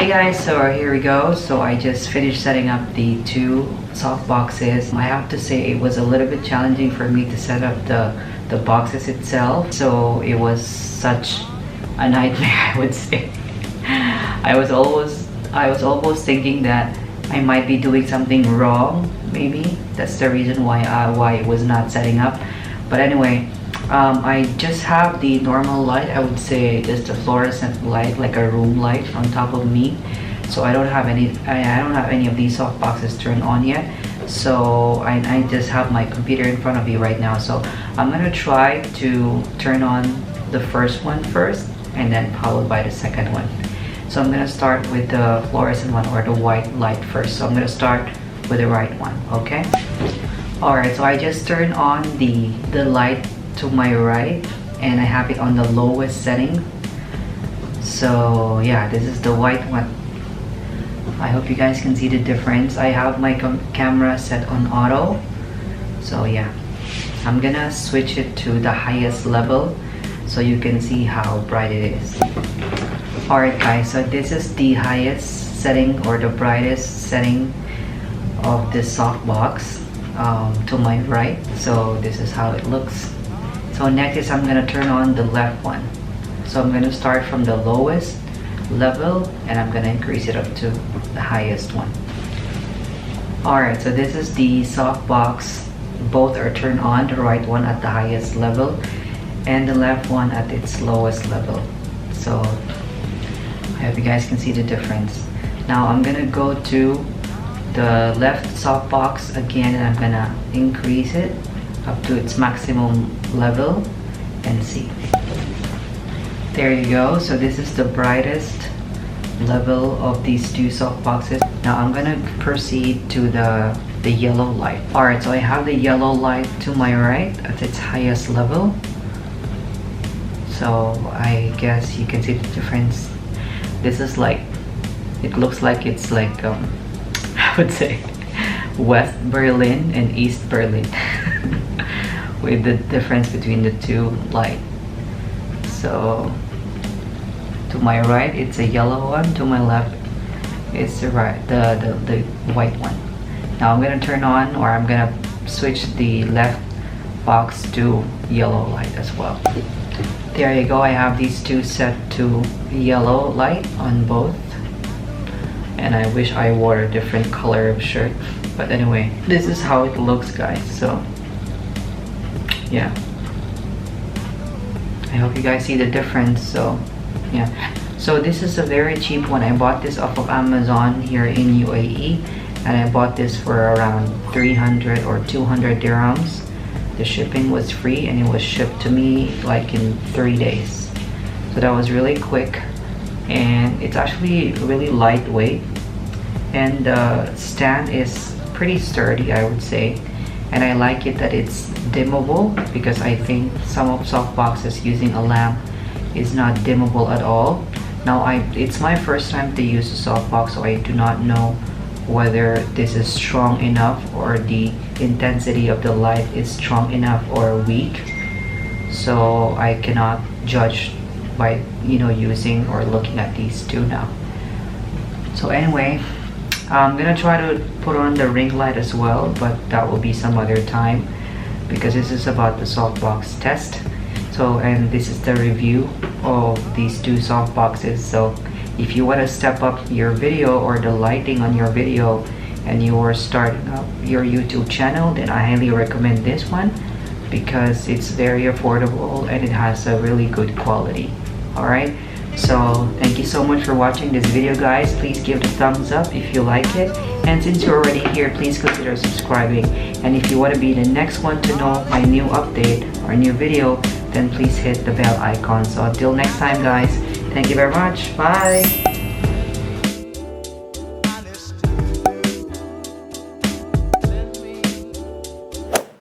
guys, so here we go. So I just finished setting up the two soft boxes. I have to say it was a little bit challenging for me to set up the boxes itself. So it was such a nightmare, I would say. I was almost thinking that I might be doing something wrong. Maybe that's the reason why it was not setting up. But anyway, I just have the normal light. I would say just a fluorescent light, like a room light on top of me. So I don't have any of these soft boxes turned on yet. So I just have my computer in front of me right now. So I'm gonna try to turn on the first one first, and then followed by the second one. So I'm gonna start with the fluorescent one, or the white light first. So I'm gonna start with the right one, okay? Alright, so I just turned on the light to my right, and I have it on the lowest setting. So yeah, this is the white one. I hope you guys can see the difference. I have my camera set on auto. So yeah, I'm gonna switch it to the highest level so you can see how bright it is. Alright guys, so this is the highest setting, or the brightest setting of this softbox to my right. So this is how it looks. So next is I'm gonna turn on the left one. So I'm gonna start from the lowest level and I'm gonna increase it up to the highest one. Alright, so this is the softbox. Both are turned on, the right one at the highest level and the left one at its lowest level. So I hope you guys can see the difference. Now I'm gonna go to the left softbox again, and I'm gonna increase it up to its maximum level and see. There you go. So this is the brightest level of these two softboxes. Now I'm gonna proceed to the yellow light. Alright, so I have the yellow light to my right at its highest level. So I guess you can see the difference. This is like, it looks like it's like I would say West Berlin and East Berlin with the difference between the two lights. So to my right it's a yellow one, to my left it's the white one. Now I'm gonna turn on, or I'm gonna switch the left box to yellow light as well. There you go. I have these two set to yellow light on both, and I wish I wore a different color of shirt, but anyway, this is how it looks guys. So yeah, I hope you guys see the difference. So yeah, so this is a very cheap one. I bought this off of Amazon here in UAE, and I bought this for around 300 or 200 dirhams. The shipping was free and it was shipped to me like in 3 days. So that was really quick, and it's actually really lightweight, and the stand is pretty sturdy, I would say. And I like it that it's dimmable, because I think some of softboxes using a lamp is not dimmable at all. Now it's my first time to use a softbox, so I do not know whether this is strong enough, or the intensity of the light is strong enough or weak. So I cannot judge by using or looking at these two now. So anyway, I'm gonna try to put on the ring light as well, but that will be some other time, because this is about the softbox test. So, and this is the review of these two softboxes. So if you want to step up your video or the lighting on your video, and you are starting up your YouTube channel, then I highly recommend this one, because it's very affordable and it has a really good quality. Alright, so thank you so much for watching this video guys. Please give it a thumbs up if you like it, and since you're already here, please consider subscribing. And if you want to be the next one to know my new update or new video, then please hit the bell icon. So until next time guys, thank you very much. Bye.